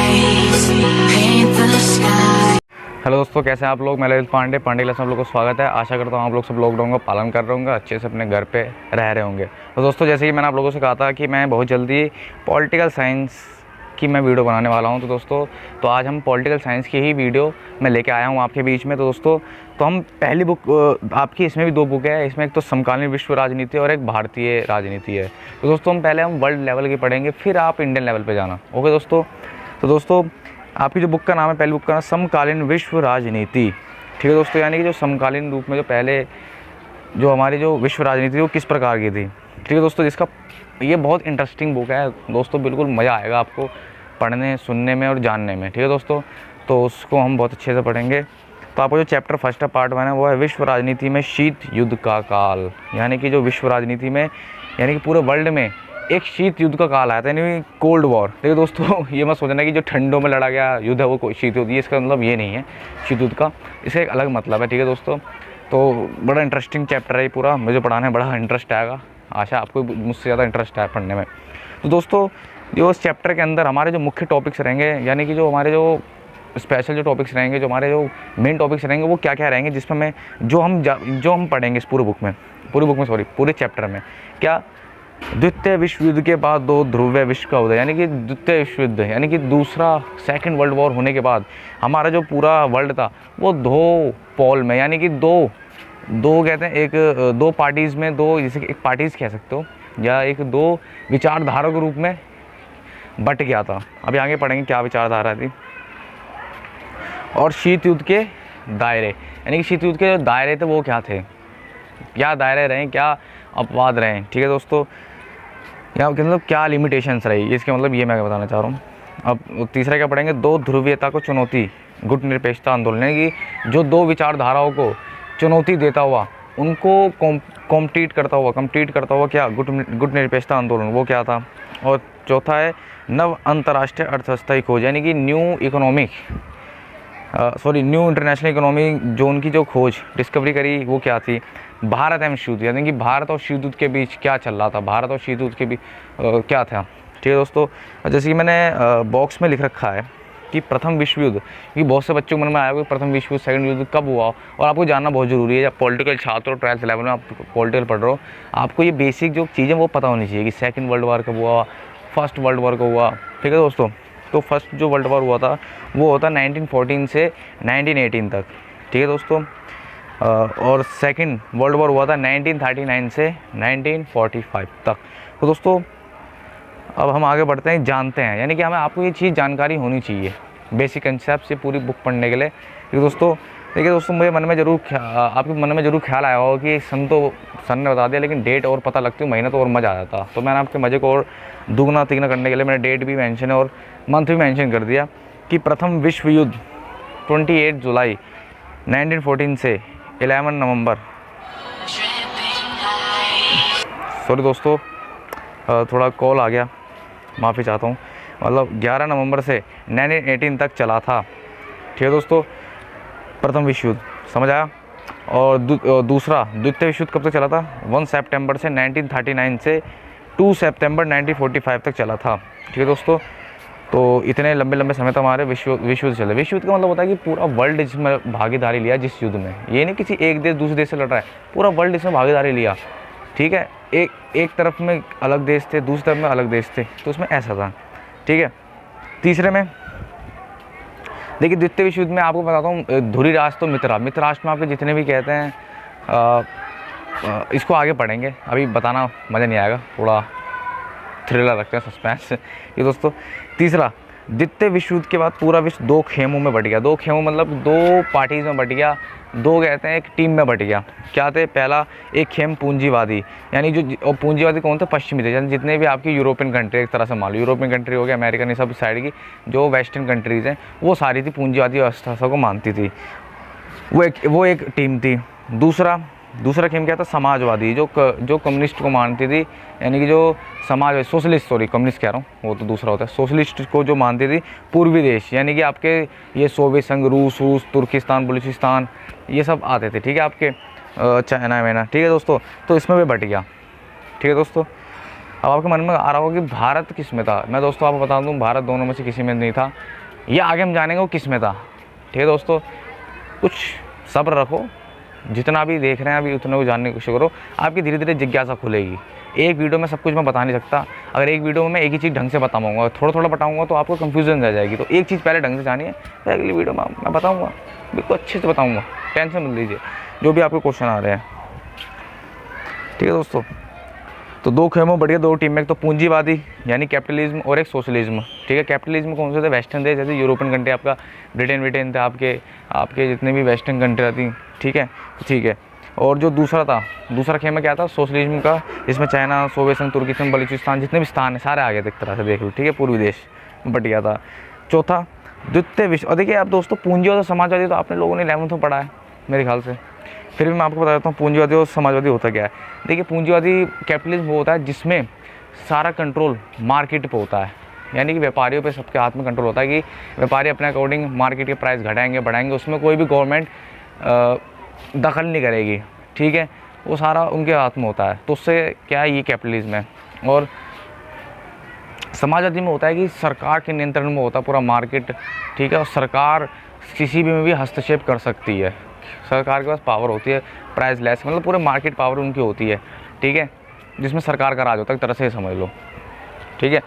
lights paint the sky. Hello दोस्तों, कैसे हैं आप लोग। मैं ललित पांडे क्लास में आप लोगों को स्वागत है। आशा करता हूँ आप लोग सब लॉकडाउन का पालन कर रहे होंगे, अच्छे से अपने घर पे रह रहे होंगे। तो दोस्तों, जैसे कि मैंने आप लोगों से कहा था कि मैं बहुत जल्दी पॉलिटिकल साइंस की मैं वीडियो बनाने वाला हूँ। तो दोस्तों, तो आज हम पॉलिटिकल साइंस की ही वीडियो मैं लेके आया हूँ आपके बीच में। तो दोस्तों, तो हम पहली बुक आपकी, इसमें भी दो बुक है। इसमें एक तो समकालीन विश्व राजनीति और एक भारतीय राजनीति है। तो दोस्तों, हम वर्ल्ड लेवल की पढ़ेंगे, फिर आप इंडियन लेवल पे जाना। ओके दोस्तों। तो दोस्तों, आपकी जो बुक का नाम है, पहली बुक का नाम समकालीन विश्व राजनीति। ठीक है दोस्तों, यानी कि जो समकालीन रूप में जो पहले जो हमारी जो विश्व राजनीति वो किस प्रकार की थी। ठीक है दोस्तों, जिसका ये बहुत इंटरेस्टिंग बुक है दोस्तों, बिल्कुल मज़ा आएगा आपको पढ़ने, सुनने में और जानने में। ठीक है दोस्तों, तो उसको हम बहुत अच्छे से पढ़ेंगे। तो आपको जो चैप्टर फर्स्ट है, पार्ट 1 है, वो है विश्व राजनीति में शीत युद्ध का काल। यानी कि जो विश्व राजनीति में, यानी कि पूरे वर्ल्ड में एक शीत युद्ध का काल आया था, यानी कोल्ड वॉर। देखिए दोस्तों, ये मत सोचना कि जो ठंडों में लड़ा गया युद्ध है वो कोई शीत युद्ध, इसका मतलब ये नहीं है शीत युद्ध का, इसका एक अलग मतलब है। ठीक है दोस्तों, तो बड़ा इंटरेस्टिंग चैप्टर है ये पूरा, मुझे पढ़ाने में बड़ा इंटरेस्ट आएगा। आशा आपको मुझसे ज़्यादा इंटरेस्ट है पढ़ने में। तो दोस्तों, जो इस चैप्टर के अंदर हमारे जो मुख्य टॉपिक्स रहेंगे, यानी कि जो हमारे जो स्पेशल जो टॉपिक्स रहेंगे, जो हमारे जो मेन टॉपिक्स रहेंगे, वो क्या क्या रहेंगे, जिसमें मैं जो हम पढ़ेंगे इस पूरे चैप्टर में, क्या द्वितीय विश्व युद्ध के बाद दो ध्रुवीय विश्व का उदय। यानी कि द्वितीय विश्व युद्ध, यानी कि दूसरा सेकंड वर्ल्ड वॉर होने के बाद हमारा जो पूरा वर्ल्ड था वो दो पोल में, यानी कि दो कहते हैं, एक दो पार्टीज़ में, दो जैसे कि एक पार्टीज़ कह सकते हो, या एक दो विचारधारा के रूप में बट गया था। अभी आगे पढ़ेंगे क्या विचारधारा थी। और शीत युद्ध के दायरे, यानी कि शीत युद्ध के जो दायरे थे वो क्या थे, क्या दायरे रहे, क्या अपवाद रहे। ठीक है दोस्तों, या मतलब क्या लिमिटेशंस रही, इसके मतलब ये मैं बताना चाह रहा हूँ। अब तीसरा क्या पढ़ेंगे, दो ध्रुवीयता को चुनौती, गुट निरपेक्षता आंदोलन। यानी कि जो दो विचारधाराओं को चुनौती देता हुआ, उनको कम्पीट करता हुआ क्या, गुट निरपेक्षता आंदोलन, वो क्या था। और चौथा है नव अंतर्राष्ट्रीय अर्थव्यवस्था की खोज, यानी कि न्यू इंटरनेशनल इकोनॉमिक जोन की जो खोज, डिस्कवरी करी, वो क्या थी। भारत एवं शीत युद्ध, यानी कि भारत और शीत युद्ध के बीच क्या चल रहा था, भारत और शीत युद्ध के बीच क्या था। ठीक है दोस्तों, जैसे कि मैंने बॉक्स में लिख रखा है कि प्रथम विश्व युद्ध, क्योंकि बहुत से बच्चों के मन में आया कि प्रथम विश्व युद्ध, सेकंड युद्ध कब हुआ, और आपको जानना बहुत ज़रूरी है। जब पॉलिटिकल छात्र हो, 12th लेवल में आप पॉलिटिकल पढ़ रहे हो, आपको ये बेसिक जो चीज़ें वो पता होनी चाहिए कि सेकंड वर्ल्ड वॉर कब हुआ, फर्स्ट वर्ल्ड वॉर कब हुआ। ठीक है दोस्तों, तो फर्स्ट जो वर्ल्ड वॉर हुआ था वो होता 1914 से 1918 तक। ठीक है दोस्तों, और सेकंड वर्ल्ड वॉर हुआ था 1939 से 1945 तक। तो दोस्तों, अब हम आगे बढ़ते हैं, जानते हैं, यानी कि हमें आपको ये चीज़ जानकारी होनी चाहिए बेसिक कंसेप्ट से पूरी बुक पढ़ने के लिए। क्योंकि दोस्तों, देखिए दोस्तों, मुझे मन में आपके मन में ज़रूर ख्याल आया होगा कि सर ने बता दिया, लेकिन डेट और पता लगती, महीना तो और मज़ा आ जाता। तो मैंने आपके मज़े को और दुगना तिगना करने के लिए मैंने डेट भी मेंशन है और मंथ भी मेंशन कर दिया कि प्रथम विश्व युद्ध 28 जुलाई 1914 से 11 नवंबर, सॉरी दोस्तों, थोड़ा कॉल आ गया, माफ़ी चाहता हूँ, मतलब 11 नवंबर से 1918 तक चला था। ठीक है दोस्तों, प्रथम विश्व युद्ध, समझ आया। और दूसरा द्वितीय विश्व युद्ध कब तक चला था, 1 सितंबर से 1939 से 2 सितंबर 1945 तक चला था। ठीक है दोस्तों, तो इतने लंबे समय तक हमारे विश्व युद्ध चले। विश्व युद्ध का मतलब होता है कि पूरा वर्ल्ड इसमें भागीदारी लिया जिस युद्ध में, ये नहीं किसी एक देश दूसरे देश से लड़ रहा है, पूरा वर्ल्ड इसमें भागीदारी लिया। ठीक है, एक तरफ में अलग देश थे, दूसरी तरफ में अलग देश थे, तो उसमें ऐसा था। ठीक है, तीसरे में देखिए, द्वितीय विश्व युद्ध में आपको बताता हूँ, धुरी राष्ट्र तो मित्र राष्ट्र में आपके जितने भी कहते हैं, इसको आगे पढ़ेंगे, अभी बताना मज़ा नहीं आएगा, थोड़ा थ्रिलर रखते हैं, सस्पेंस। ये दोस्तों, तीसरा, द्वितीय विश्व युद्ध के बाद पूरा विश्व दो खेमों में बट गया। दो खेमों मतलब दो पार्टीज़ में बट गया, दो कहते हैं एक टीम में बट गया। क्या थे, पहला एक खेम पूंजीवादी, यानी जो पूंजीवादी कौन थे, पश्चिमी थे, यानी जितने भी आपकी यूरोपियन कंट्री, एक तरह से मान लो यूरोपियन कंट्री हो गया, अमेरिकन, ये सब साइड की जो वेस्टर्न कंट्रीज़ हैं, वो सारी थी पूंजीवादी व्यवस्था को मानती थी, वो एक टीम थी। दूसरा खेम क्या था, समाजवादी, जो कम्युनिस्ट को मानती थी, यानी कि जो कम्युनिस्ट कह रहा हूँ, वो तो दूसरा होता है, सोशलिस्ट को जो मानती थी पूर्वी देश, यानी कि आपके ये सोवियत संघ, रूस, तुर्किस्तान, बलूचिस्तान, ये सब आते थे। ठीक है, आपके चाइना। ठीक है दोस्तों, तो इसमें भी बट गया। ठीक है दोस्तों, अब आपके मन में आ रहा होगा कि भारत किस में था। मैं दोस्तों आपको बता दूं, भारत दोनों में से किसी में नहीं था। ये आगे हम जानेंगे वो किस में था। ठीक है दोस्तों, कुछ सब्र रखो, जितना भी देख रहे हैं अभी उतना को जानने की कोशिश करो, आपकी धीरे धीरे जिज्ञासा खुलेगी। एक वीडियो में सब कुछ मैं बता नहीं सकता। अगर एक वीडियो में मैं एक ही चीज़ ढंग से बताऊँगा, थोड़ा थोड़ा बताऊँगा तो आपको कन्फ्यूजन रह जाएगी। तो एक चीज़ पहले ढंग से जानिए, फिर अगली वीडियो में मैं बताऊँगा, बिल्कुल अच्छे से बताऊँगा, टेंशन मत लीजिए जो भी आपके क्वेश्चन आ रहे हैं। ठीक है दोस्तों, तो दो खेमों बढ़िया दो टीम में, एक तो पूंजीवादी यानी कैपिटलिज्म और एक सोशलिज्म। ठीक है, कैपिटलिज्म कौन से थे? वेस्टर्न देश, जैसे यूरोपियन कंट्री, आपका ब्रिटेन थे, आपके जितने भी वेस्टर्न कंट्री थी। ठीक है। और जो दूसरा खेमा क्या था? सोशलिज्म का, इसमें चाइना, सोवियत संघ, तुर्किस्तान, बलूचिस्तान, जितने भी स्थान है सारे आ गए थे एक तरह से, देख लो। ठीक है, पूर्वी देश बट गया था। चौथा द्वितीय विश्व। और देखिए आप दोस्तों, पूंजीवादी और समाजवादी तो आपने लोगों ने 11th में पढ़ा है मेरे ख्याल से, फिर भी मैं आपको बता देता हूँ पूंजीवादी और समाजवादी होता क्या है। देखिए, पूंजीवादी कैपिटलिज्म वो होता है जिसमें सारा कंट्रोल मार्केट पे होता है, यानी कि व्यापारियों पे सबके हाथ में कंट्रोल होता है कि व्यापारी अपने अकॉर्डिंग मार्केट के प्राइस घटाएंगे बढ़ाएंगे, उसमें कोई भी गवर्नमेंट दखल नहीं करेगी। ठीक है, वो सारा उनके हाथ में होता है। तो उससे क्या है, ये कैपिटलिज्म है। और समाजवादी में होता है कि सरकार के नियंत्रण में होता है पूरा मार्केट। ठीक है, और सरकार किसी भी में भी हस्तक्षेप कर सकती है, सरकार के पास पावर होती है प्राइस लेस, मतलब पूरे मार्केट पावर उनकी होती है। ठीक है, जिसमें सरकार का राज होता है, एक तरह से समझ लो। ठीक है,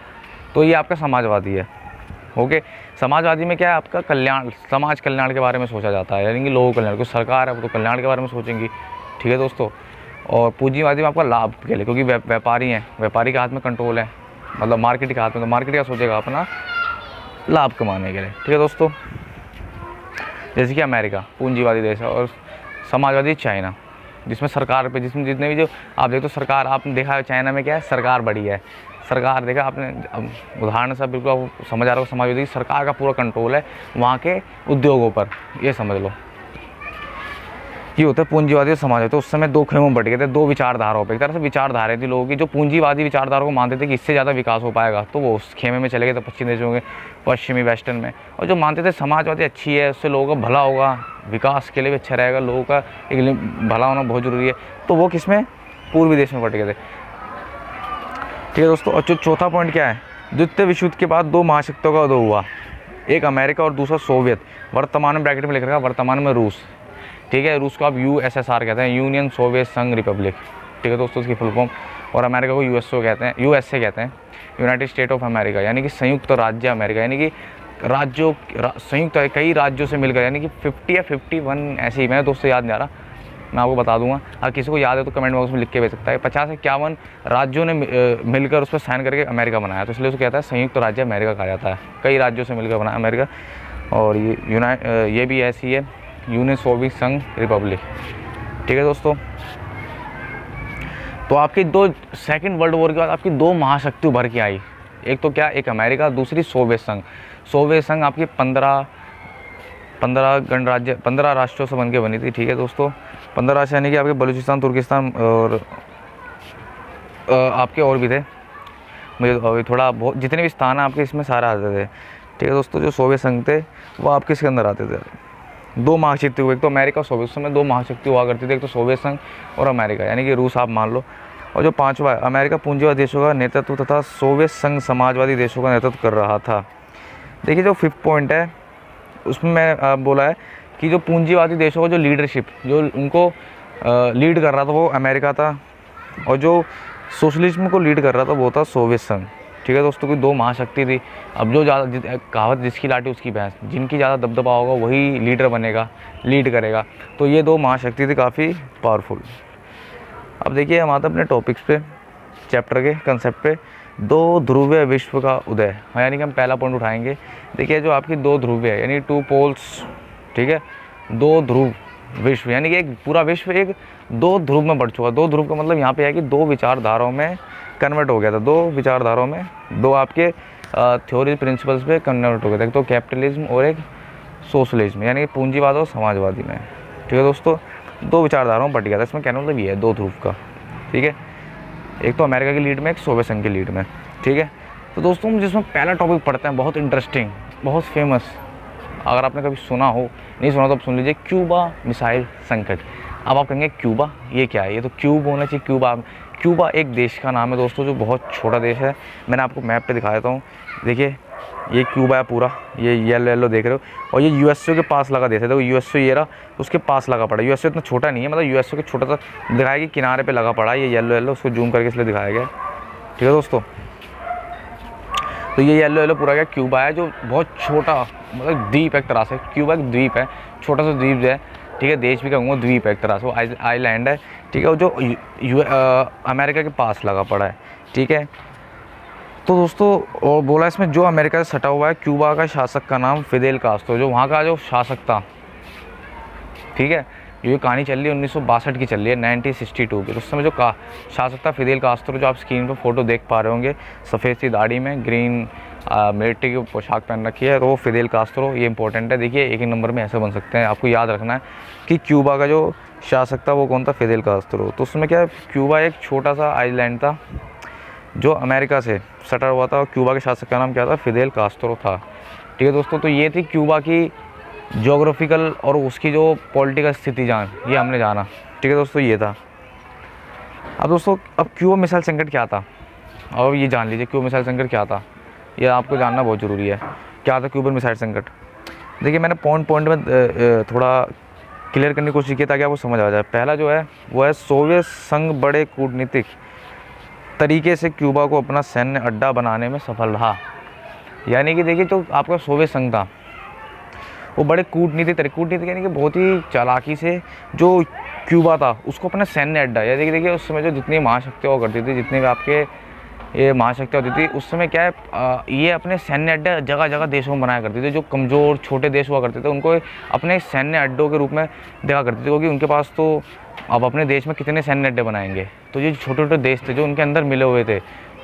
तो ये आपका समाजवादी है। ओके, समाजवादी में क्या है, आपका कल्याण, समाज कल्याण के बारे में सोचा जाता है, यानी कि लोगों कल्याण, कुछ सरकार है वो तो कल्याण के बारे में सोचेंगी। ठीक है दोस्तों, और पूंजीवादी में आपका लाभ के लिए, क्योंकि व्यापारी हैं, व्यापारी के हाथ में कंट्रोल है, मतलब मार्केट के हाथ में, तो मार्केट क्या सोचेगा, अपना लाभ कमाने के लिए। ठीक है दोस्तों, जैसे कि अमेरिका पूंजीवादी देश है, और समाजवादी चाइना, जिसमें सरकार पे, जिसमें जितने भी जो आप देखो सरकार, आपने देखा है चाइना में क्या है, सरकार बड़ी है, सरकार देखा आपने, अब उदाहरण से बिल्कुल आप समझ आ रहा हो, समाजवादी सरकार का पूरा कंट्रोल है वहाँ के उद्योगों पर, ये समझ लो। ये होता है पूंजीवादी और समाजवादी। तो उस समय दो खेमों में बट गए थे, दो विचारधाराओं पर। एक तरह से विचारधारा थी लोगों की, जो पूंजीवादी विचारधारा को मानते थे कि इससे ज़्यादा विकास हो पाएगा, तो वो उस खेमे में चले गए थे, पश्चिमी देशों के, पश्चिमी वेस्टर्न में। और जो मानते थे समाजवादी अच्छी है, उससे लोगों का भला होगा, विकास के लिए भी अच्छा रहेगा, लोगों का एक भला होना बहुत ज़रूरी है, तो वो किस में, पूर्वी देश में बट गए थे। ठीक है दोस्तों, और जो चौथा पॉइंट क्या है, द्वितीय विश्व युद्ध के बाद दो महाशक्तियों का उदय हुआ, एक अमेरिका और दूसरा सोवियत, वर्तमान में ब्रैकेट में लिख रखा है वर्तमान में रूस। ठीक है, रूस को आप USSR कहते हैं, यूनियन सोवियत संघ रिपब्लिक। ठीक है दोस्तों, उसकी फुल फॉर्म। और अमेरिका को USA कहते हैं, यूनाइटेड स्टेट ऑफ अमेरिका, यानी कि संयुक्त राज्य अमेरिका, यानी कि राज्यों संयुक्त कई राज्यों से मिलकर, यानी कि 50 या 51 ऐसे ही, मैं दोस्तों याद नहीं आ रहा, मैं आपको बता दूंगा, अगर किसी को याद है तो कमेंट बॉक्स में लिख के भेज सकता है। 50-51 राज्यों ने मिलकर उस पर साइन करके अमेरिका बनाया, तो इसलिए उसको कहता है संयुक्त राज्य अमेरिका कहा जाता है, कई राज्यों से मिलकर बना अमेरिका। और ये भी ऐसी है, यूनियन सोवियत संघ रिपब्लिक। ठीक है दोस्तों, तो आपकी सेकंड वर्ल्ड वॉर के बाद आपकी दो महाशक्ति उभर के आई, एक तो क्या, एक अमेरिका, दूसरी सोवियत संघ। सोवियत संघ आपकी 15 गणराज्य, 15 राष्ट्रों से बनके बनी थी। ठीक है दोस्तों, 15 राष्ट्र यानी कि आपके बलूचिस्तान, तुर्किस्तान और आपके और भी थे, मुझे अभी थोड़ा बहुत, जितने भी स्थान हैं आपके इसमें सारे आते थे। ठीक है दोस्तों, जो सोवियत संघ थे वो आपके इसके अंदर आते थे। दो महाशक्ति हुए, एक तो अमेरिका और सोवियत, में दो महाशक्ति हुआ करती थी, एक तो सोवियत संघ और अमेरिका, यानी कि रूस आप मान लो। और जो पांचवा, अमेरिका पूंजीवादी देशों का नेतृत्व तथा सोवियत संघ समाजवादी देशों का नेतृत्व कर रहा था। देखिए, जो 5th पॉइंट है उसमें मैं बोला है कि जो पूंजीवादी देशों का जो लीडरशिप, जो उनको लीड कर रहा था वो अमेरिका था, और जो सोशलिज्म को लीड कर रहा था वो था सोवियत संघ। ठीक है दोस्तों, की दो महाशक्ति थी। अब जो ज़्यादा कहावत, जिसकी लाठी उसकी भैंस, जिनकी ज़्यादा दबदबा होगा वही लीडर बनेगा, लीड करेगा। तो ये दो महाशक्ति थी काफ़ी पावरफुल। अब देखिए, हम आते अपने टॉपिक्स पे, चैप्टर के कंसेप्ट पे, दो ध्रुवीय विश्व का उदय। हाँ, यानी कि हम पहला पॉइंट उठाएंगे। देखिए, जो आपकी दो ध्रुवीय है, यानी 2 पोल्स। ठीक है, दो ध्रुव विश्व, यानी कि एक पूरा विश्व एक दो ध्रुव में बढ़ चुका। दो ध्रुव का मतलब यहाँ पे है कि दो विचारधाराओं में कन्वर्ट हो गया था, दो विचारधाराओं में, दो आपके थ्योरी प्रिंसिपल्स पे कन्वर्ट हो गया था, एक तो कैपिटलिज्म और एक सोशलिज्म, यानी कि पूंजीवाद और समाजवादी में। ठीक है दोस्तों, दो विचारधाराओं में बट गया था, इसमें कहना मतलब ये है दो ध्रुव का। ठीक है, एक तो अमेरिका की लीड में, एक सोवियत संघ की लीड में। ठीक है, तो दोस्तों हम जिसमें पहला टॉपिक पढ़ते हैं, बहुत इंटरेस्टिंग, बहुत फेमस, अगर आपने कभी सुना हो, नहीं सुना तो आप सुन लीजिए, क्यूबा मिसाइल संकट। अब आप कहेंगे क्यूबा ये क्या है, ये तो क्यूब होना चाहिए, क्यूबा एक देश का नाम है दोस्तों, जो बहुत छोटा देश है। मैंने आपको मैप पे दिखा देता हूँ। देखिए ये क्यूबा है पूरा, ये येलो येलो देख रहे हो, और ये यूएसए के पास लगा देश है। देखो यूएसए ये रहा, उसके पास लगा पड़ा। यूएसए इतना छोटा नहीं है, मतलब यूएसए के छोटा सा दिखाया कि किनारे पे लगा पड़ा है। ये येलो येलो, उसको जूम करके इसलिए दिखाया गया, ठीक है दोस्तों। तो ये येलो येलो पूरा क्या क्यूबा है, जो बहुत छोटा मतलब द्वीप एक तरह से। क्यूबा एक द्वीप है, छोटा सा द्वीप है, ठीक है। देश भी कहूँगा द्वीप है एक तरह से, वो आइलैंड है, ठीक है, जो अमेरिका के पास लगा पड़ा है, ठीक है। तो दोस्तों और बोला इसमें जो अमेरिका से सटा हुआ है, क्यूबा का शासक का नाम फिदेल कास्ट्रो, जो वहाँ का जो शासक था, ठीक है। ये कहानी चल रही है 1962 की चल रही है, 1962 की। तो उस समय जो शासक था फिदेल कास्ट्रो, जो आप स्क्रीन पर फोटो देख पा रहे होंगे, सफ़ेद सी दाढ़ी में ग्रीन मिलिट्री की पोशाक पहन रखी है, तो वो फिदेल कास्ट्रो, ये इंपॉर्टेंट है। देखिए एक नंबर में ऐसे बन सकते हैं, आपको याद रखना है कि क्यूबा का जो शासक था वो कौन था, फिदेल कास्ट्रो। तो उसमें क्या, क्यूबा एक छोटा सा आइलैंड था जो अमेरिका से सटा हुआ था, और क्यूबा के शासक का नाम क्या था, फिदेल कास्ट्रो था, ठीक है दोस्तों। तो ये थी क्यूबा की जोग्राफिकल और उसकी जो पॉलिटिकल स्थिति ये हमने जाना, ठीक है दोस्तों, ये था। अब दोस्तों अब क्यूबा मिसाइल संकट क्या था, अब ये जान लीजिए क्यूबा मिसाइल संकट क्या था, ये आपको जानना बहुत ज़रूरी है। क्या था क्यूबा मिसाइल संकट? देखिए मैंने पॉइंट में थोड़ा क्लियर करने की कोशिश की ताकि आपको समझ आ जाए। पहला जो है वो है सोवियत संघ बड़े कूटनीतिक तरीके से क्यूबा को अपना सैन्य अड्डा बनाने में सफल रहा। यानी कि देखिए जो आपका सोवियत संघ था वो बड़े कूटनीतिक यानी कि बहुत ही चालाकी से जो क्यूबा था उसको अपना सैन्य अड्डा, या देखिए उस समय जो जितनी महाशक्तियाँ हुआ करती थी, जितने भी आपके ये महाशक्तियाँ होती थी उस समय क्या है, ये अपने सैन्य अड्डा जगह जगह देशों में बनाया करते थे। जो कमज़ोर छोटे देश हुआ करते थे उनको अपने सैन्य अड्डों के रूप में देखा करते थे, क्योंकि उनके पास तो अब अपने देश में कितने सैन्य अड्डे बनाएंगे। तो ये छोटे छोटे देश थे जो उनके अंदर मिले हुए थे,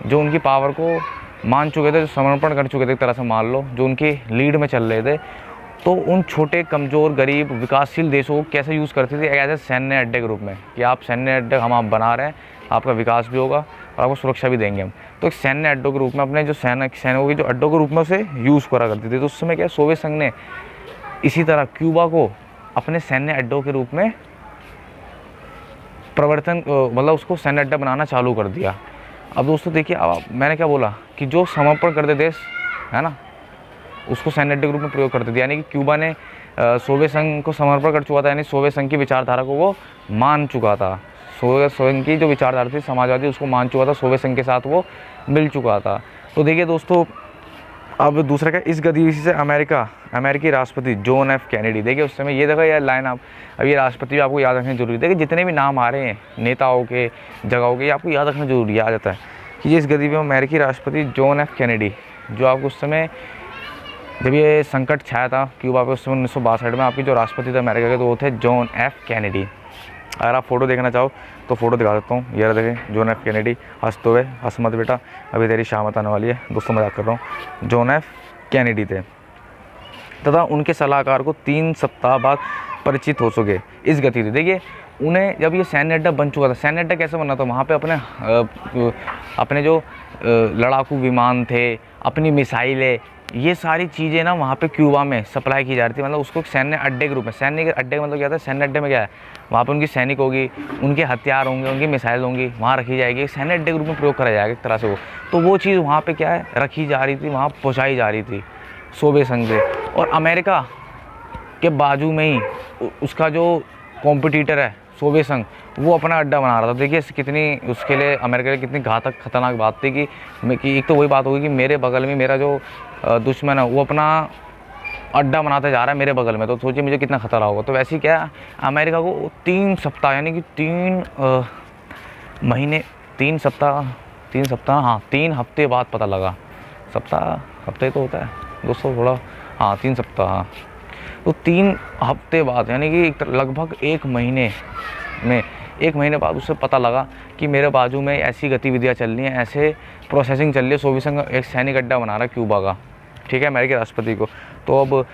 जो उनकी पावर को मान चुके थे, जो समर्पण कर चुके थे एक तरह से मान लो, जो उनकी लीड में चल रहे थे। तो उन छोटे कमज़ोर गरीब विकासशील देशों को कैसे यूज़ करते थे, ऐसे सैन्य अड्डे के रूप में, कि आप सैन्य अड्डे हम आप बना रहे हैं, आपका विकास भी होगा और आपको सुरक्षा भी देंगे हम। तो एक सैन्य अड्डों के रूप में अपने जो सैनिकों की जो अड्डों के रूप में उसे यूज़ करा करती थी। तो उस समय क्या सोवियत संघ ने इसी तरह क्यूबा को अपने सैन्य अड्डों के रूप में प्रवर्तन मतलब उसको सैन्य अड्डा बनाना चालू कर दिया। अब दोस्तों देखिए, अब मैंने क्या बोला कि जो समर्पण करते देश है ना, उसको सैन्य अड्डे के रूप में प्रयोग करते थे। यानी कि क्यूबा ने सोवियत संघ को समर्पण कर चुका था, यानी सोवियत संघ की विचारधारा को वो मान चुका था। सोवियत संघ की जो विचारधारा थी समाजवादी, उसको मान चुका था, सोवियत संघ के साथ वो मिल चुका था। तो देखिए दोस्तों, अब दूसरा क्या, इस गतिविधि से अमेरिकी राष्ट्रपति जॉन एफ कैनेडी, देखिए उस समय ये देखो यार लाइन, आप अब ये राष्ट्रपति भी आपको याद रखना जरूरी है। देखिए जितने भी नाम आ रहे हैं नेताओं के, जगहों के, आपको याद रखना जरूरी आ जाता है कि ये इस गतिविधि में अमेरिकी राष्ट्रपति जॉन एफ कैनेडी, जो आपको उस समय जब ये संकट छाया था क्यूबा पे उस समय 1962 में, आपके जो राष्ट्रपति थे अमेरिका के, तो वो थे जॉन एफ कैनेडी। अगर आप फ़ोटो देखना चाहो तो फ़ोटो दिखा सकता हूँ, ये देखें जॉन एफ कैनेडी हंसते हुए, हंस मत बेटा अभी तेरी शामत आने वाली है, दोस्तों मजाक कर रहा हूँ। जॉन एफ कैनेडी थे तथा उनके सलाहकार को 3 सप्ताह बाद परिचित हो सके इस गतिविधि। देखिए उन्हें जब ये सैन्य अड्डा बन चुका था, सैन्य अड्डा कैसे बना था, वहाँ पे अपने जो लड़ाकू विमान थे, अपनी मिसाइलें, ये सारी चीज़ें ना वहाँ पे क्यूबा में सप्लाई की जा रही थी। मतलब उसको सैन्य अड्डे के रूप में, सैन्य अड्डे का मतलब क्या था, सैन्य अड्डे में क्या है, वहाँ पे उनकी सैनिक होगी, उनके हथियार होंगे, उनकी मिसाइल होंगी, वहाँ रखी जाएगी, सैन्य अड्डे के रूप में प्रयोग करा जाएगा एक तरह से वो। तो वो चीज़ वहाँ पे क्या है रखी जा रही थी, वहाँ पहुँचाई जा रही थी सोवियत संघ से। और अमेरिका के बाजू में ही उसका जो कॉम्पिटिटर है सोवियत संघ, वो अपना अड्डा बना रहा था। देखिए कितनी उसके लिए अमेरिका के लिए कितनी घातक खतरनाक बात थी कि एक तो वही बात होगी कि मेरे बगल में मेरा जो दुश्मन है वो अपना अड्डा बनाते जा रहा है मेरे बगल में, तो सोचिए मुझे कितना खतरा होगा। तो वैसे ही क्या अमेरिका को 3 सप्ताह यानी कि 3 हफ्ते बाद पता लगा। हफ्ते तो होता है दोस्तों थोड़ा, हाँ 3 सप्ताह, हाँ तो 3 हफ्ते बाद यानी कि लगभग 1 महीने बाद उसे पता लगा कि मेरे बाजू में ऐसी गतिविधियाँ चल रही हैं, ऐसे प्रोसेसिंग चल रही है, सोवियत संघ एक सैनिक अड्डा बना रहा है क्यूबा का, ठीक है, अमेरिकी राष्ट्रपति को। तो अब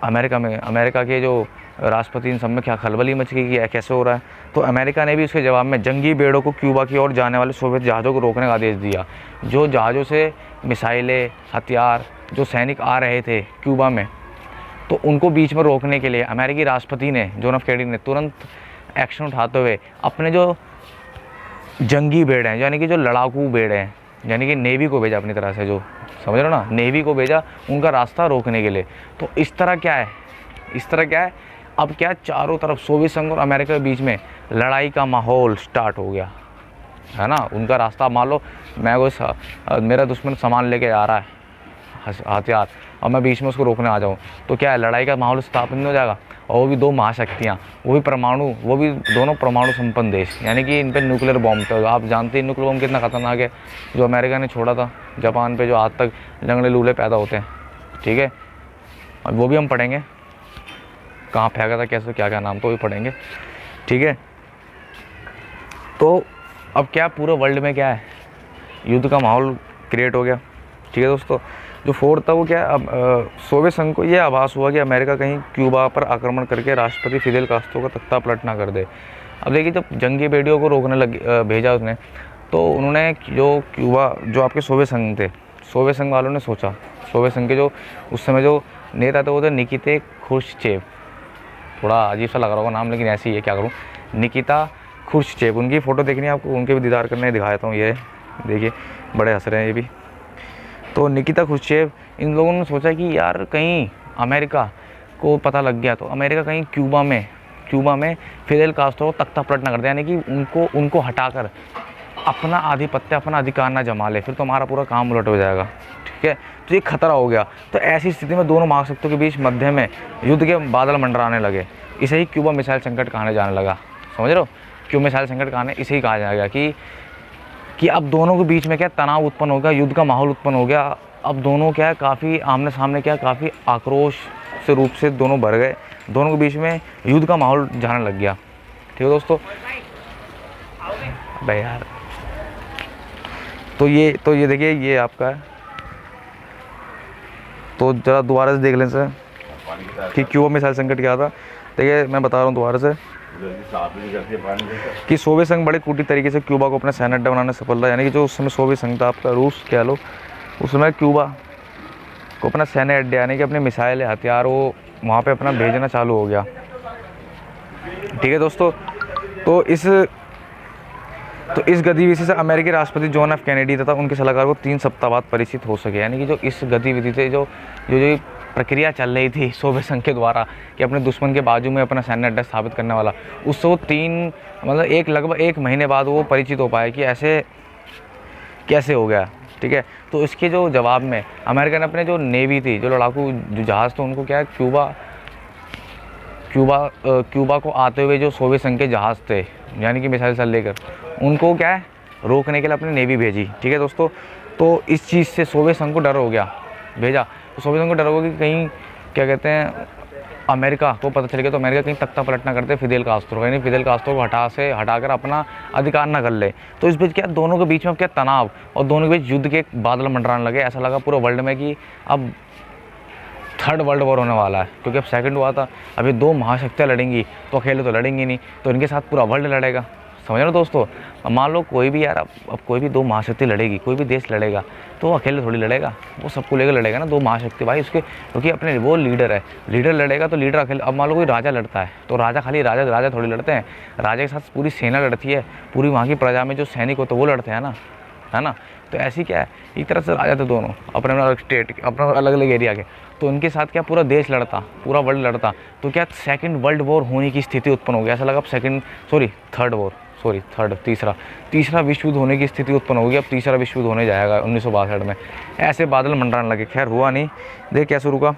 अमेरिका के जो राष्ट्रपति इन सब में क्या खलबली मच गई कि कैसे हो रहा है। तो अमेरिका ने भी उसके जवाब में जंगी बेड़ों को क्यूबा की ओर जाने वाले सोवियत जहाज़ों को रोकने का आदेश दिया। जो जहाज़ों से मिसाइलें, हथियार, जो सैनिक आ रहे थे क्यूबा में, तो उनको बीच में रोकने के लिए अमेरिकी राष्ट्रपति ने जॉन एफ कैनेडी ने तुरंत एक्शन उठाते हुए अपने जो जंगी भेड़ हैं, यानी कि जो लड़ाकू भेड़ हैं, यानी कि नेवी को भेजा अपनी तरह से, जो समझ रहे हो ना, नेवी को भेजा उनका रास्ता रोकने के लिए। तो इस तरह क्या है, इस तरह क्या है, अब क्या है, चारों तरफ सोवियत संघ और अमेरिका के बीच में लड़ाई का माहौल स्टार्ट हो गया है ना। उनका रास्ता, मान लो मैं कोई मेरा दुश्मन सामान लेके आ रहा है, हथियार, और मैं बीच में उसको रोकने आ जाऊँ, तो क्या है, लड़ाई का माहौल स्थापित हो जाएगा। और वो भी दो महाशक्तियाँ, वो भी परमाणु, वो भी दोनों परमाणु संपन्न देश, यानी कि इन पर न्यूक्लियर बॉम्ब। तो आप जानते हैं न्यूक्लियर बॉम्ब कितना खतरनाक है, जो अमेरिका ने छोड़ा था जापान पे, जो आज तक लंगड़े लूले पैदा होते हैं, ठीक है। और वो भी हम पढ़ेंगे, कहाँ फेंका था, कैसे, क्या क्या नाम, तो भी पढ़ेंगे, ठीक है। तो अब क्या पूरे वर्ल्ड में क्या है, युद्ध का माहौल क्रिएट हो गया, ठीक है दोस्तों। जो फोर्थ था वो क्या है, अब सोवियत संघ को ये आभास हुआ कि अमेरिका कहीं क्यूबा पर आक्रमण करके राष्ट्रपति फिदेल कास्ट्रो का तख्ता पलट ना कर दे। अब देखिए, जब जंगी भेड़ियों को रोकने भेजा उसने, तो उन्होंने जो क्यूबा, जो आपके सोवियत संघ थे, सोवियत संघ वालों ने सोचा, सोवियत संघ के जो उस समय जो नेता थे वो थे निकिता खुरुश्चेव, थोड़ा अजीब सा लग रहा होगा नाम, लेकिन ऐसे ही है, क्या करूँ, निकिता खुरुश्चेव। उनकी फ़ोटो देखनी है आपको, उनके भी दीदार करने दिखाता हूँ, ये देखिए बड़े हंस रहे हैं ये भी। तो निकिता खुरुश्चेव, इन लोगों ने सोचा कि यार कहीं अमेरिका को पता लग गया तो अमेरिका कहीं क्यूबा में फिदेल कास्ट्रो को तख्ता पलट ना कर दे, यानी कि उनको हटाकर अपना आधिपत्य, अपना अधिकार ना जमा ले, फिर तो हमारा पूरा काम उलट हो जाएगा, ठीक है। तो ये खतरा हो गया। तो ऐसी स्थिति में दोनों महाशक्तियों के बीच मध्य में युद्ध के बादल मंडराने लगे। इसे ही क्यूबा मिसाइल संकट कहने जाने लगा, समझ रहे हो, क्यूबा मिसाइल संकट कहने इसे ही कहा जाएगा कि अब दोनों के बीच में क्या तनाव उत्पन्न हो गया, युद्ध का माहौल उत्पन्न हो गया। अब दोनों क्या है, काफ़ी आमने सामने, क्या काफ़ी आक्रोश से रूप से दोनों भर गए, दोनों के बीच में युद्ध का माहौल जाने लग गया, ठीक है दोस्तों। भाई यार, तो ये देखिए, ये आपका है, तो ज़रा दोबारा से देख लें सर कि क्यूबा मिसाइल संकट क्या था। देखिए मैं बता रहा हूँ दोबारा से कि सोवियत संघ बड़े कूटनीतिक तरीके से क्यूबा को अपना सैन्य अड्डा बनाने में सफल रहा, यानी कि जो उस समय सोवियत संघ था, आपका रूस कह लो, उस समय क्यूबा को अपना सैन्य अड्डा, यानी कि अपने मिसाइल हथियार वो वहाँ पे अपना भेजना चालू हो गया, ठीक है दोस्तों। तो इस गतिविधि से अमेरिकी राष्ट्रपति जॉन एफ कैनेडी तथा उनके सलाहकार को 3 सप्ताह बाद परिचित हो सके, यानी कि जो इस गतिविधि से जो प्रक्रिया चल रही थी सोवियत संघ के द्वारा कि अपने दुश्मन के बाजू में अपना सैन्य अड्डा स्थापित करने वाला, उससे वो लगभग 1 महीने बाद वो परिचित हो पाए कि ऐसे कैसे हो गया, ठीक है। तो इसके जो जवाब में अमेरिका ने अपने जो नेवी थी, जो लड़ाकू जो जहाज़ थे, उनको क्या है, क्यूबा को आते हुए जो सोवियत संघ के जहाज़ थे, यानी कि मिसाइल से लेकर, उनको क्या है, रोकने के लिए अपनी नेवी भेजी, ठीक है दोस्तों। तो इस चीज़ से सोवियत संघ को डर हो गया, भेजा, तो सोवियत संघ को डर हो गया कि कहीं क्या कहते हैं, अमेरिका को पता चल गया तो अमेरिका कहीं तख्ता पलट ना करते फिदेल कास्ट्रो, यानी फिदेल कास्ट्रो को हटाकर अपना अधिकार ना कर ले। तो इस बीच क्या, दोनों के बीच में क्या तनाव और दोनों के बीच युद्ध के बादल मंडराने लगे। ऐसा लगा पूरे वर्ल्ड में कि अब 3rd वर्ल्ड वॉर होने वाला है, क्योंकि अब 2nd हुआ था, अभी 2 महाशक्तियाँ लड़ेंगी, तो अकेले तो लड़ेंगी नहीं, तो इनके साथ पूरा वर्ल्ड लड़ेगा, समझ रहे हो दोस्तों। मान लो कोई भी यार, अब कोई भी 2 महाशक्ति लड़ेगी, कोई भी देश लड़ेगा, तो वो अकेले थोड़ी लड़ेगा, वो सबको लेकर लड़ेगा ना, 2 महाशक्ति भाई उसके, क्योंकि अपने वो लीडर है, लीडर लड़ेगा तो लीडर अकेले। अब मान लो कोई राजा लड़ता है, तो राजा खाली राजा थोड़ी लड़ते हैं, राजा के साथ पूरी सेना लड़ती है, पूरी वहाँ की प्रजा में जो सैनिक होते हैं वो लड़ते हैं ना, है ना। तो ऐसी क्या है, एक तरह से राजा थे दोनों अपने अलग स्टेट, अपना अलग अलग एरिया के, तो उनके साथ क्या पूरा देश लड़ता, पूरा वर्ल्ड लड़ता, तो क्या 2nd वर्ल्ड वॉर होने की स्थिति उत्पन्न हो गई। ऐसा लगा अब तीसरा विश्व युद्ध होने की स्थिति उत्पन्न होगी। अब तीसरा विश्व युद्ध होने जाएगा 1962 में। ऐसे बादल मंडराने लगे, खैर हुआ नहीं। देख कैसे रुका,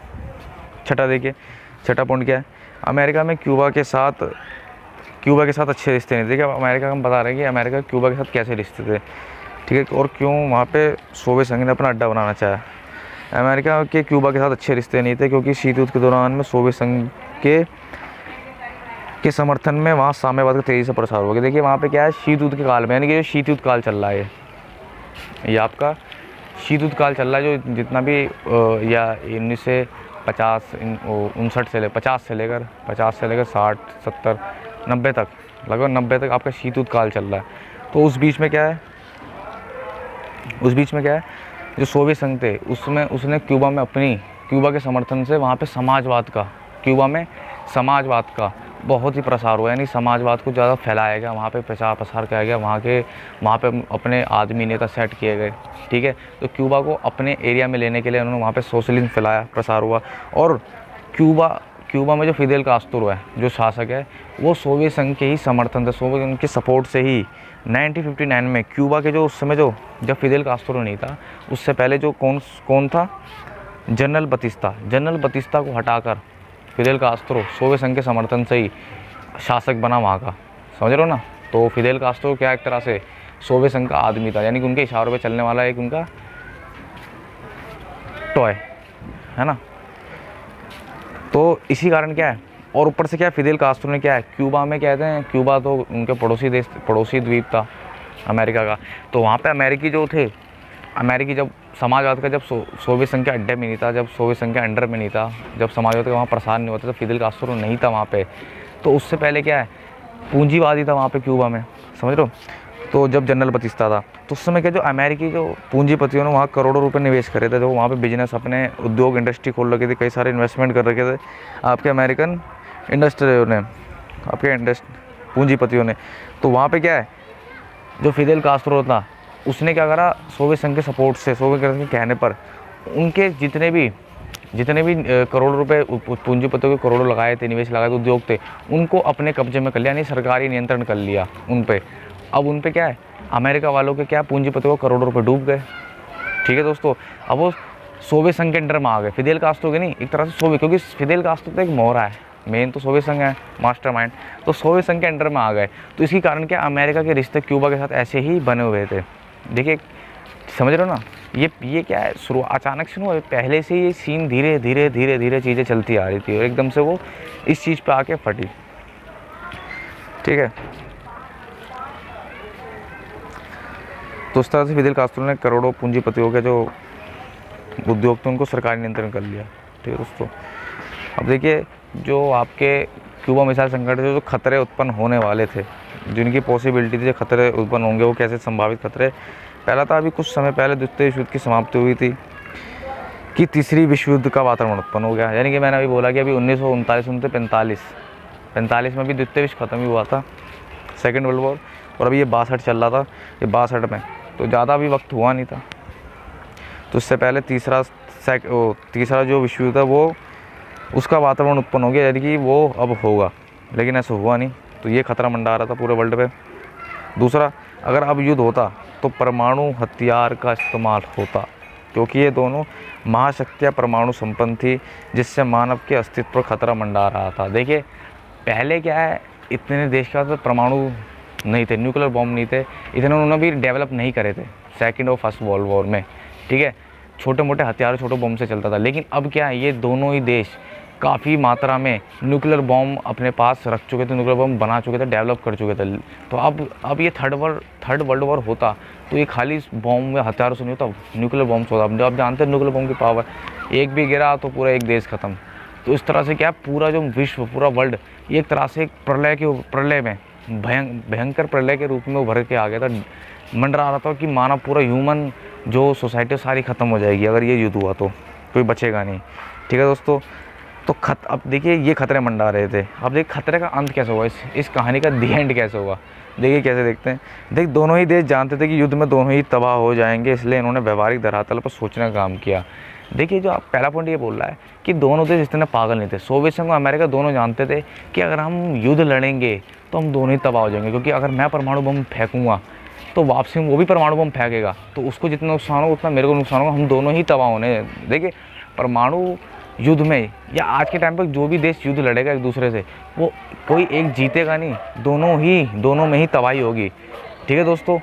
छठा पॉइंट क्या है, अमेरिका में क्यूबा के साथ अच्छे रिश्ते नहीं थे। देखिए अमेरिका हम बता रहे हैं कि अमेरिका क्यूबा के साथ कैसे रिश्ते थे, ठीक है, और क्यों वहाँ पे सोवियत संघ ने अपना अड्डा बनाना चाहा। अमेरिका के क्यूबा के साथ अच्छे रिश्ते नहीं थे, क्योंकि शीत युद्ध के दौरान में सोवियत संघ के समर्थन में वहाँ साम्यवाद का तेज़ी से प्रसार हो गया। देखिए वहाँ पे क्या है, शीत युद्ध के काल में, यानी कि जो शीत युद्ध काल चल रहा है, ये आपका शीत युद्ध काल चल रहा है, जो जितना भी या 1950 से लेकर 60, 70, 90 तक, लगभग 90 तक आपका शीत युद्ध काल चल रहा है। तो उस बीच में क्या है, जो सोवियत संघ थे उसने क्यूबा के समर्थन से वहाँ पे समाजवाद का बहुत ही प्रसार हुआ, यानी समाजवाद को ज़्यादा फैलाया गया, वहाँ पे प्रचार प्रसार किया गया, वहाँ पे अपने आदमी नेता सेट किए गए, ठीक है। तो क्यूबा को अपने एरिया में लेने के लिए उन्होंने वहाँ पे सोशलिज्म फैलाया, प्रसार हुआ। और क्यूबा में जो फिदेल कास्त्रो है, जो शासक है, वो सोवियत संघ के ही समर्थन से, सोवियत उनके सपोर्ट से ही 1959 में क्यूबा के जो उस समय जब फिदेल कास्त्रो नहीं था, उससे पहले जो कौन था, जनरल बतिस्ता को हटाकर फिदेल कास्त्रो सोवियत संघ के समर्थन से ही शासक बना वहाँ का, समझ रहे हो ना। तो फिदेल कास्त्रो क्या एक तरह से सोवियत संघ का आदमी था, यानी कि उनके इशारों पे चलने वाला एक उनका टॉय है ना। तो इसी कारण क्या है, और ऊपर से क्या फिदेल कास्त्रो ने क्या है, क्यूबा में कहते हैं, क्यूबा तो उनके पड़ोसी द्वीप था अमेरिका का। तो वहाँ पे अमेरिकी जब समाजवाद का जब सोवियत संघ के अड्डे में नहीं था, जब सोवियत संघ के अंडर में नहीं था, जब समाजवाद का वहाँ प्रसार नहीं होता, तो फिदेल कास्त्रो नहीं था वहाँ पे। तो उससे पहले क्या है, पूंजीवादी था वहाँ पे क्यूबा में, समझ लो। तो जब जनरल बतिस्ता था, तो उस समय क्या, जो अमेरिकी जो पूंजीपतियों ने वहाँ करोड़ों रुपए निवेश करे थे, जो वहाँ पे बिजनेस, अपने उद्योग इंडस्ट्री खोल रखे थे, कई सारे इन्वेस्टमेंट कर रखे थे आपके अमेरिकन इंडस्ट्रियों ने, आपके पूंजीपतियों ने। तो वहाँ पे क्या है, जो फिदेल कास्त्रो था, उसने क्या करा, सोवियत संघ के सपोर्ट से, सोवियत संघ के कहने पर, उनके जितने भी करोड़ों रुपए पूंजीपतियों के करोड़ों लगाए थे, निवेश लगाए थे, उद्योग थे, उनको अपने कब्जे में कर लिया, यानी सरकारी नियंत्रण कर लिया उन पे। अब उन पे क्या है, अमेरिका वालों के क्या, पूंजीपतियों को करोड़ों रुपए डूब गए, ठीक है दोस्तों। अब वो सोवियत संघ के अंडर में आ गए, फिदेल कास्त्रो के नहीं, एक तरह से सोवियत, क्योंकि फिदेल कास्त्रो तो एक मोहरा है, मेन तो सोवियत संघ है मास्टरमाइंड, तो सोवियत संघ के अंडर में आ गए। तो इसी कारण क्या, अमेरिका के रिश्ते क्यूबा के साथ ऐसे ही बने हुए थे। देखिए, समझ रहे हो ना, ये क्या है, शुरू अचानक से हुआ, पहले से ये सीन धीरे धीरे चीज़ें चलती आ रही थी, और एकदम से वो इस चीज़ पे आके फटी, ठीक है। तो उस तरह से फिदेल कास्त्रो ने करोड़ों पूंजीपतियों के जो उद्योग थे, उनको सरकारी नियंत्रण कर लिया, ठीक है दोस्तों। अब देखिए, जो आपके क्यूबा मिसाइल संकट से जो खतरे उत्पन्न होने वाले थे, जिनकी पॉसिबिलिटी थी, जो खतरे उत्पन्न होंगे, वो कैसे संभावित खतरे। पहला था, अभी कुछ समय पहले द्वितीय विश्व युद्ध की समाप्ति हुई थी, कि तीसरी विश्व युद्ध का वातावरण उत्पन्न हो गया। यानी कि मैंने अभी बोला कि अभी 1939 45 में भी द्वितीय विश्व खत्म ही हुआ था, सेकेंड वर्ल्ड वॉर, और अभी ये 62 चल रहा था, ये 62 में तो ज़्यादा भी वक्त हुआ नहीं था। तो इससे पहले तीसरा जो विश्व युद्ध है, वो उसका वातावरण उत्पन्न हो गया, यानी कि वो अब होगा, लेकिन ऐसा हुआ नहीं। तो ये खतरा मंडरा रहा था पूरे वर्ल्ड पे। दूसरा, अगर अब युद्ध होता तो परमाणु हथियार का इस्तेमाल होता, क्योंकि ये दोनों महाशक्तियाँ परमाणु संपन्न थी, जिससे मानव के अस्तित्व पर खतरा मंडरा रहा था। देखिए, पहले क्या है, इतने देश के पास परमाणु नहीं थे, न्यूक्लियर बॉम्ब नहीं थे, इतने उन्होंने भी डेवलप नहीं करे थे सेकेंड और फर्स्ट वर्ल्ड वॉर में, ठीक है। छोटे मोटे हथियार, छोटे बम से चलता था। लेकिन अब क्या है, ये दोनों ही देश काफ़ी मात्रा में न्यूक्लियर बॉम्ब अपने पास रख चुके थे, न्यूक्लियर बॉम्ब बना चुके थे, डेवलप कर चुके थे। तो अब ये थर्ड वर्ल्ड वॉर होता, तो ये खाली बॉम्ब या हथियारों से नहीं होता, न्यूक्लियर बॉम्ब से होता। अब आप जानते हैं न्यूक्लियर बॉम्ब की पावर, एक भी गिरा तो पूरा एक देश ख़त्म। तो इस तरह से क्या, पूरा जो विश्व, पूरा वर्ल्ड, ये एक तरह से एक प्रलय में, भयंकर प्रलय के रूप में उभर के आ गया था। मंडरा रहा था कि मानव, पूरा ह्यूमन जो सोसाइटी सारी ख़त्म हो जाएगी अगर ये युद्ध हुआ, तो कोई बचेगा नहीं, ठीक है दोस्तों। तो अब देखिए, ये खतरे मंडरा रहे थे। अब देखिए खतरे का अंत कैसे हुआ, इस कहानी का दी एंड कैसे हुआ, देखिए कैसे देखते हैं। देख, दोनों ही देश जानते थे कि युद्ध में दोनों ही तबाह हो जाएंगे, इसलिए इन्होंने व्यवहारिक धरातल पर सोचने का काम किया। देखिए, जो आप पहला पॉइंट ये बोल रहा है कि दोनों देश इतने पागल नहीं थे, सोवियत संघ और अमेरिका दोनों जानते थे कि अगर हम युद्ध लड़ेंगे तो हम दोनों ही तबाह हो जाएंगे, क्योंकि अगर मैं परमाणु बम फेंकूंगा तो वापसी में वो भी परमाणु बम फेंकेगा, तो उसको जितना नुकसान होगा उतना मेरे को नुकसान होगा, हम दोनों ही तबाह होने। देखिए, परमाणु युद्ध में या आज के टाइम पर जो भी देश युद्ध लड़ेगा एक दूसरे से, वो कोई एक जीतेगा नहीं, दोनों में ही तबाही होगी, ठीक है दोस्तों।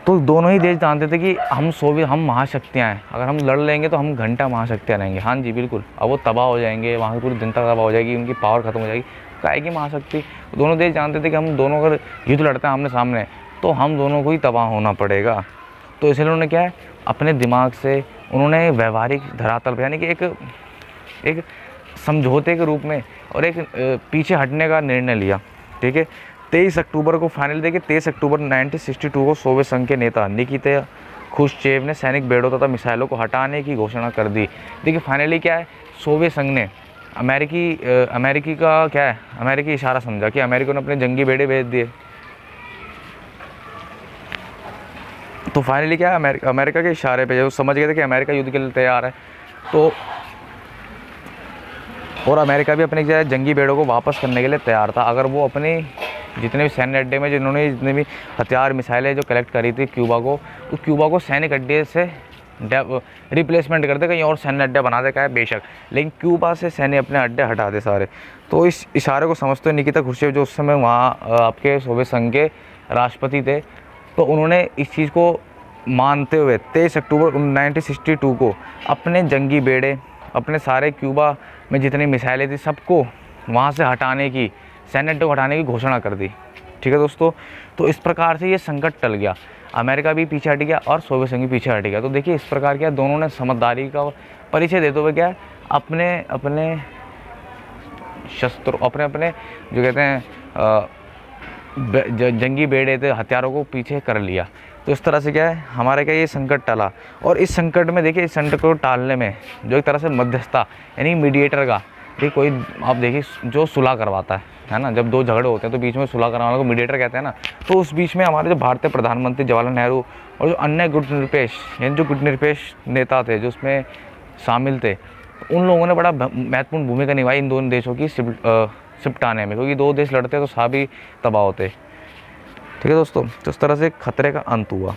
तो दोनों ही देश जानते थे कि हम महाशक्तियाँ हैं, अगर हम लड़ लेंगे तो हम घंटा महाशक्तियाँ रहेंगे। हाँ जी, बिल्कुल। अब वो तबाह हो जाएंगे, वहाँ की पूरी जनता तबाह हो जाएगी, उनकी पावर खत्म हो जाएगी, काहेगी महाशक्ति। दोनों देश जानते थे कि हम दोनों अगर युद्ध लड़ते हैं आमने सामने, तो हम दोनों को ही तबाह होना पड़ेगा। तो इसलिए उन्होंने क्या है, अपने दिमाग से उन्होंने व्यवहारिक धरातल पर, यानी कि एक समझौते के रूप में और एक पीछे हटने का निर्णय लिया, ठीक है। 23 अक्टूबर को फाइनल, देखिए 23 अक्टूबर 1962 को सोवियत संघ के नेता निकिता खुश्चेव ने सैनिक बेड़ों तथा मिसाइलों को हटाने की घोषणा कर दी। देखिए, फाइनली क्या है, सोवियत संघ ने अमेरिकी का क्या है, अमेरिकी इशारा समझा कि अमेरिका ने अपने जंगी बेड़े भेज दिए। तो फाइनली क्या है, अमेरिका के इशारे पे जो समझ गए थे कि अमेरिका युद्ध के लिए तैयार है, तो और अमेरिका भी अपने क्या जंगी बेड़ों को वापस करने के लिए तैयार था। अगर वो अपने जितने भी सैन्य अड्डे में जिन्होंने जितने भी हथियार मिसाइलें जो कलेक्ट करी थी क्यूबा को, तो क्यूबा को सैनिक अड्डे से रिप्लेसमेंट कर दे, कहीं और सैन्य अड्डे बना दे का है बेशक, लेकिन क्यूबा से सैन्य अपने अड्डे हटा दे सारे। तो इस इशारे को समझते हुए निकिता क्रुश्चेव जो उस समय वहाँ आपके सोवियत संघ के राष्ट्रपति थे, तो उन्होंने इस चीज़ को मानते हुए 23 अक्टूबर 1962 को अपने जंगी बेड़े, अपने सारे क्यूबा में जितनी मिसाइलें थी सबको वहाँ से हटाने की, सैन्य अड्डे को हटाने की घोषणा कर दी। ठीक है दोस्तों, तो इस प्रकार से ये संकट टल गया, अमेरिका भी पीछे हट गया और सोवियत संघ भी पीछे हट गया। तो देखिए इस प्रकार क्या दोनों ने समझदारी का परिचय देते हुए क्या अपने अपने शस्त्र, अपने अपने जो कहते हैं जंगी बेड़े थे, हथियारों को पीछे कर लिया। तो इस तरह से क्या है हमारे क्या ये संकट टला। और इस संकट में देखिए, इस संकट को टालने में जो एक तरह से मध्यस्थता यानी मीडिएटर का, देखिए कोई आप देखिए जो सुलह करवाता है ना, जब दो झगड़े होते हैं तो बीच में सुलह करवाने को मीडिएटर कहते हैं ना। तो उस बीच में हमारे जो भारतीय प्रधानमंत्री जवाहरलाल नेहरू और जो अन्य गुटनिरपेक्ष यानी जो गुटनिरपेक्ष नेता थे जो उसमें शामिल थे, उन लोगों ने बड़ा महत्वपूर्ण भूमिका निभाई इन दोनों देशों की सिपटाने में, क्योंकि दो देश लड़ते तो सभी तबाह होते। ठीक है दोस्तों, तो इस तरह से खतरे का अंत हुआ।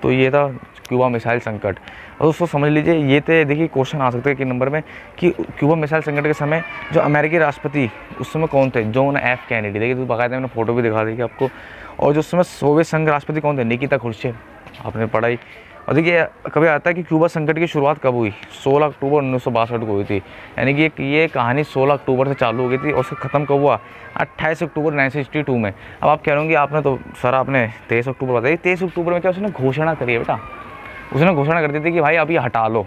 तो ये था क्यूबा मिसाइल संकट। और दोस्तों समझ लीजिए ये थे, देखिए क्वेश्चन आ सकते हैं कि नंबर में कि क्यूबा मिसाइल संकट के समय जो अमेरिकी राष्ट्रपति उस समय कौन थे, जॉन एफ कैनेडी। देखिए तो बाकायदा मैंने फोटो भी दिखा दी आपको। और जो उस समय सोवियत संघ राष्ट्रपति कौन थे, निकिता क्रुश्चेव, आपने पढ़ाई। और देखिए कभी आता है कि क्यूबा संकट की शुरुआत कब हुई, 16 अक्टूबर 1962 को हुई थी। यानी कि ये कहानी 16 अक्टूबर से चालू हो गई थी और उसका ख़त्म कब हुआ, 28 अक्टूबर 1962 में। अब आप कह रहे होंगे आपने तो सर आपने 23 अक्टूबर बताई, 23 अक्टूबर में क्या उसने घोषणा करी है बेटा, उसने घोषणा कर दी थी कि भाई अब ये हटा लो।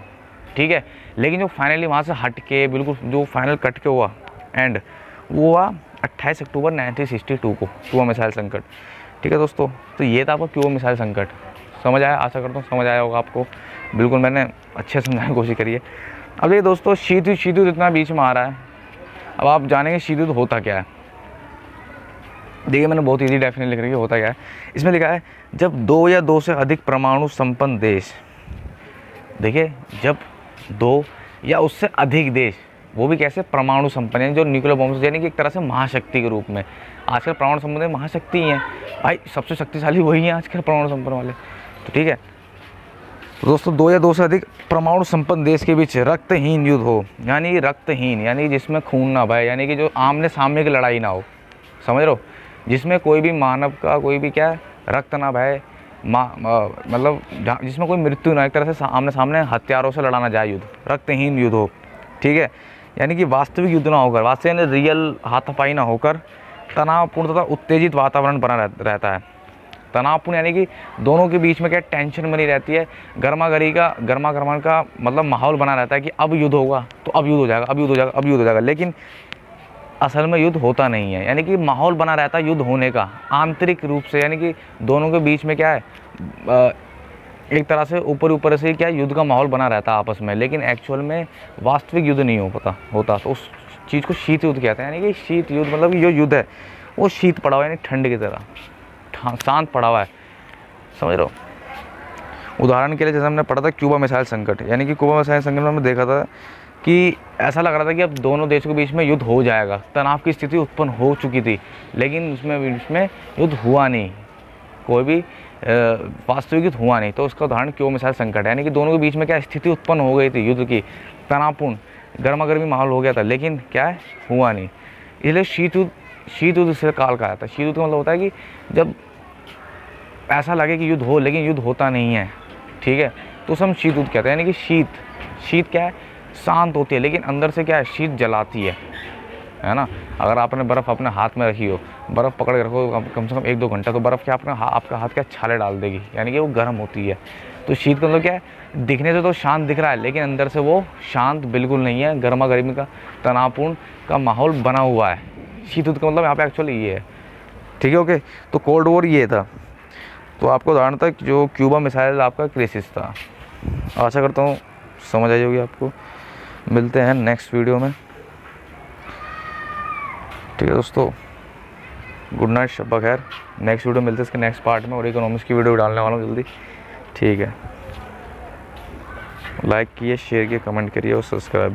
ठीक है, लेकिन जो फाइनली वहाँ से हट के बिल्कुल जो फाइनल कट के हुआ एंड वो हुआ 28 अक्टूबर 1962 को, क्यूबा मिसाइल संकट। ठीक है दोस्तों, तो ये था आपका क्यूबा मिसाइल संकट। समझ आया, आशा करता हूँ समझ आया होगा आपको, बिल्कुल मैंने अच्छे समझाने की कोशिश करी है। अब ये दोस्तों शीत युद्ध इतना बीच में आ रहा है, अब आप जानेंगे शीत युद्ध होता क्या है। देखिए मैंने बहुत ईजी डेफिनेशन लिख रही है, होता क्या है। इसमें लिखा है जब 2 या 2 से अधिक परमाणु संपन्न देश, देखिए जब 2 या उससे अधिक देश, वो भी कैसे परमाणु संपन्न है, जो न्यूक्लियर बॉम्ब यानी कि एक तरह से महाशक्ति के रूप में, आजकल परमाणु संपन्न महाशक्ति ही हैं भाई, सबसे शक्तिशाली वही हैं आजकल परमाणु संपन्न वाले। तो ठीक है तो दोस्तों 2 या 2 से अधिक परमाणु संपन्न देश के बीच रक्तहीन युद्ध हो, यानी रक्तहीन यानी जिसमें खून ना बहे, यानी कि जो आमने सामने की लड़ाई ना हो, समझ रहे हो, जिसमें कोई भी मानव का कोई भी क्या रक्त ना बहे, मतलब जिसमें कोई मृत्यु ना, एक तरह से आमने सामने हथियारों से लड़ाना जाए युद्ध, रक्तहीन युद्ध हो। ठीक है, यानी कि वास्तविक युद्ध ना होकर, वास्तविक रियल हाथापाई ना होकर तनावपूर्ण तथा उत्तेजित वातावरण बना रहता है। तनावपूर्ण यानी कि दोनों के बीच में क्या टेंशन बनी रहती है, गर्मा गर्मन का मतलब माहौल बना रहता है कि अब युद्ध होगा तो अब युद्ध हो जाएगा, अब युद्ध हो जाएगा, अब युद्ध हो जाएगा, लेकिन असल में युद्ध होता नहीं है। यानी कि माहौल बना रहता है युद्ध होने का आंतरिक रूप से, यानी कि दोनों के बीच में क्या है एक तरह से ऊपर से क्या युद्ध का माहौल बना रहता है आपस में, लेकिन एक्चुअल में वास्तविक युद्ध नहीं होता। तो उस चीज़ को शीत युद्ध कहते हैं। यानी कि शीत युद्ध मतलब कि जो युद्ध है वो शीत पड़ा हुआ है, यानी ठंड की तरह शांत पड़ा हुआ है, समझ रहे हो। उदाहरण के लिए जैसे हमने पढ़ा था क्यूबा मिसाइल संकट, यानी कि क्यूबा मिसाइल संकट में हमने देखा था कि ऐसा लग रहा था कि अब दोनों देशों के बीच में युद्ध हो जाएगा, तनाव की स्थिति उत्पन्न हो चुकी थी, लेकिन उसमें युद्ध हुआ नहीं, कोई भी वास्तविक युद्ध हुआ नहीं। तो उसका उदाहरण क्यूबा मिसाइल संकट है, यानी कि दोनों के बीच में क्या स्थिति उत्पन्न हो गई थी युद्ध की, तनावपूर्ण गर्मा गर्मी माहौल हो गया था, लेकिन क्या है हुआ नहीं। इसलिए शीत युद्ध से काल कहा जाता है। शीत युद्ध मतलब होता है कि जब ऐसा लगे कि युद्ध हो लेकिन युद्ध होता नहीं है, ठीक है, तो उसे हम शीत युद्ध कहते हैं। यानी कि शीत क्या है, शांत होती है लेकिन अंदर से क्या है शीत जलाती है ना। अगर आपने बर्फ़ अपने हाथ में रखी हो, बर्फ़ पकड़ के रखो कम से कम 1-2 घंटा, तो बर्फ़ क्या आपका हाथ क्या छाले डाल देगी, यानी कि वो गर्म होती है। तो शीत का मतलब क्या है, दिखने से तो शांत दिख रहा है लेकिन अंदर से वो शांत बिल्कुल नहीं है, गर्मा गर्मी का तनावपूर्ण का माहौल बना हुआ है। शीत युद्ध का मतलब यहाँ पे एक्चुअली ये है, ठीक है। ओके, तो कोल्ड वॉर ये था। तो आपको उदाहरण था जो क्यूबा मिसाइल आपका क्राइसिस था। आशा करता हूँ समझ आई होगी आपको। मिलते हैं नेक्स्ट वीडियो में। ठीक है दोस्तों, गुड नाइट, शब्बा खैर। नेक्स्ट वीडियो मिलते हैं इसके नेक्स्ट पार्ट में, और इकोनॉमिक्स की वीडियो डालने वाला हूँ जल्दी। ठीक है, लाइक किए, शेयर किए, कमेंट करिए और सब्सक्राइब